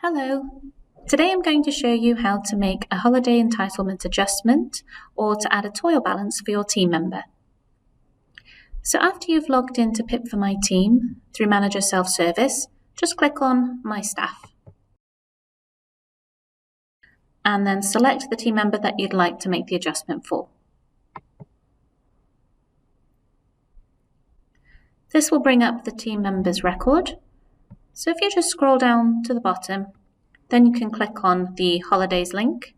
Hello. Today I'm going to show you how to make a holiday entitlement adjustment or to add a TOIL balance for your team member. So after you've logged into PiP for My Team through Manager Self-Service, just click on My Staff and then select the team member that you'd like to make the adjustment for. This will bring up the team member's record. So if you just scroll down to the bottom, then you can click on the Holidays link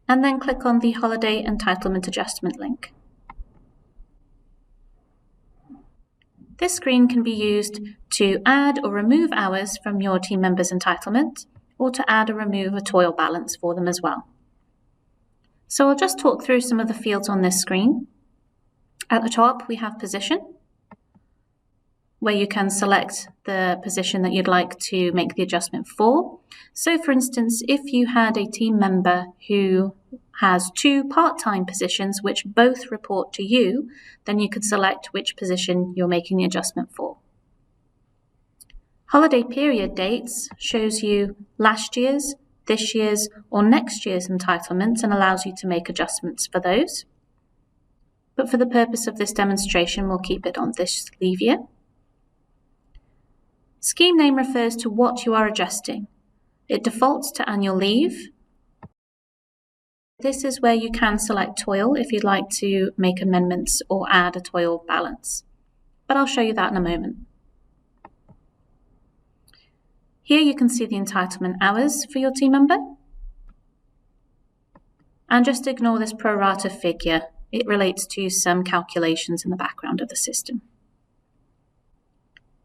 and then click on the Holiday Entitlement Adjustment link. This screen can be used to add or remove hours from your team member's entitlement or to add or remove a TOIL balance for them as well. So I'll just talk through some of the fields on this screen. At the top we have position, where you can select the position that you'd like to make the adjustment for. So for instance, if you had a team member who has two part-time positions which both report to you, then you could select which position you're making the adjustment for. Holiday period dates shows you last year's, this year's, or next year's entitlements and allows you to make adjustments for those. But for the purpose of this demonstration, we'll keep it on this leave year. Scheme name refers to what you are adjusting. It defaults to annual leave. This is where you can select TOIL if you'd like to make amendments or add a TOIL balance, but I'll show you that in a moment. Here you can see the entitlement hours for your team member. And just ignore this pro rata figure. It relates to some calculations in the background of the system.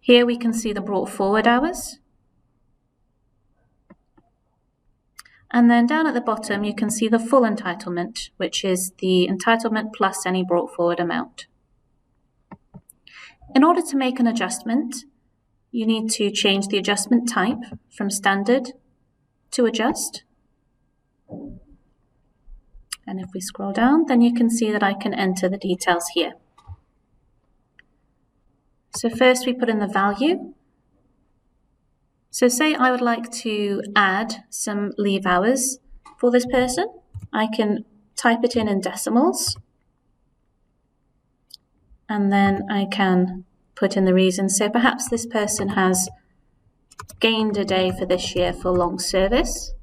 Here we can see the brought forward hours. And then down at the bottom, you can see the full entitlement, which is the entitlement plus any brought forward amount. In order to make an adjustment, you need to change the adjustment type from standard to adjust. And if we scroll down, then you can see that I can enter the details here. So first we put in the value. So say I would like to add some leave hours for this person. I can type it in decimals. And then I can put in the reason. So perhaps this person has gained a day for this year for long service.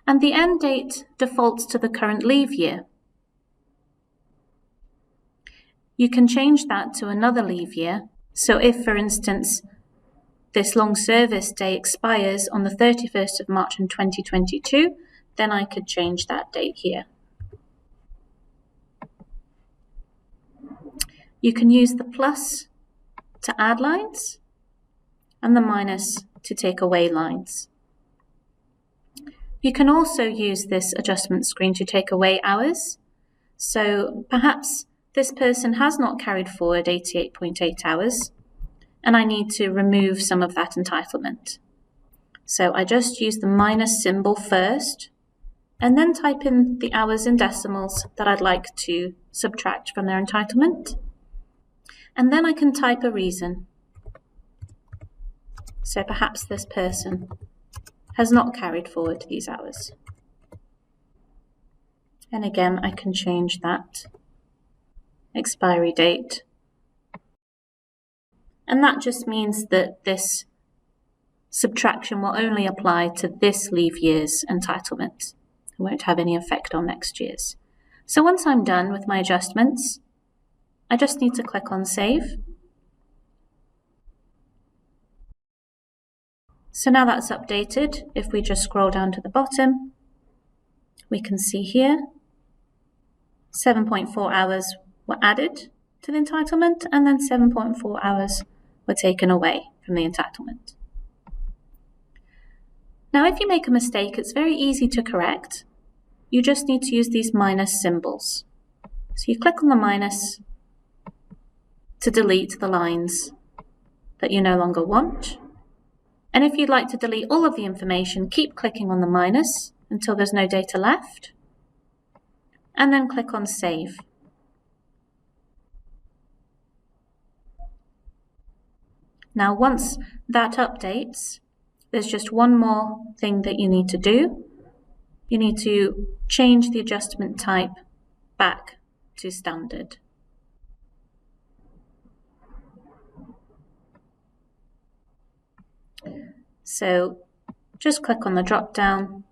And the end date defaults to the current leave year. You can change that to another leave year. So if, for instance, this long service day expires on the 31st of March in 2022, then I could change that date here. You can use the plus to add lines and the minus to take away lines. You can also use this adjustment screen to take away hours. So perhaps this person has not carried forward 88.8 hours, and I need to remove some of that entitlement. So I just use the minus symbol first, and then type in the hours in decimals that I'd like to subtract from their entitlement. And then I can type a reason. So perhaps this person has not carried forward these hours. And again, I can change that expiry date. And that just means that this subtraction will only apply to this leave year's entitlement. It won't have any effect on next year's. So once I'm done with my adjustments, I just need to click on Save. So now that's updated. If we just scroll down to the bottom, we can see here 7.4 hours were added to the entitlement, and then 7.4 hours were taken away from the entitlement. Now, if you make a mistake, it's very easy to correct. You just need to use these minus symbols. So you click on the minus to delete the lines that you no longer want. And if you'd like to delete all of the information, keep clicking on the minus until there's no data left, and then click on Save. Now, once that updates, there's just one more thing that you need to do. You need to change the adjustment type back to standard. So just click on the drop down,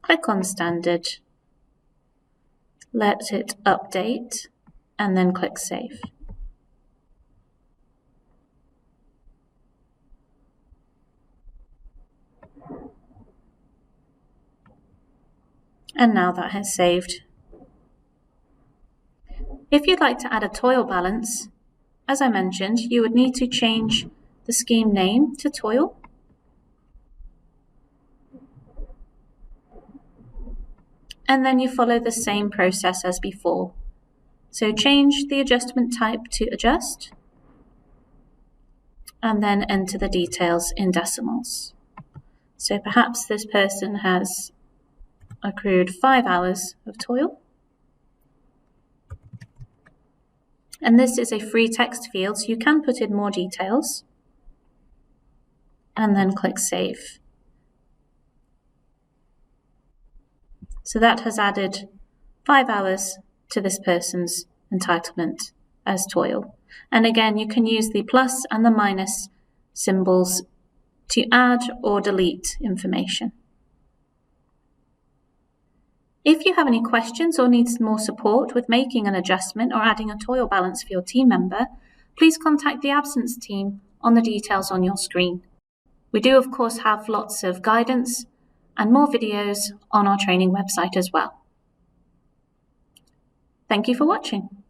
click on standard, let it update, and then click save. And now that has saved. If you'd like to add a TOIL balance, as I mentioned, you would need to change the scheme name to TOIL. And then you follow the same process as before. So change the adjustment type to adjust, and then enter the details in decimals. So perhaps this person has accrued 5 hours of TOIL. And this is a free text field, so you can put in more details. And then click save. So that has added 5 hours to this person's entitlement as TOIL. And again, you can use the plus and the minus symbols to add or delete information. If you have any questions or need more support with making an adjustment or adding a TOIL balance for your team member, please contact the absence team on the details on your screen. We do, of course, have lots of guidance and more videos on our training website as well. Thank you for watching.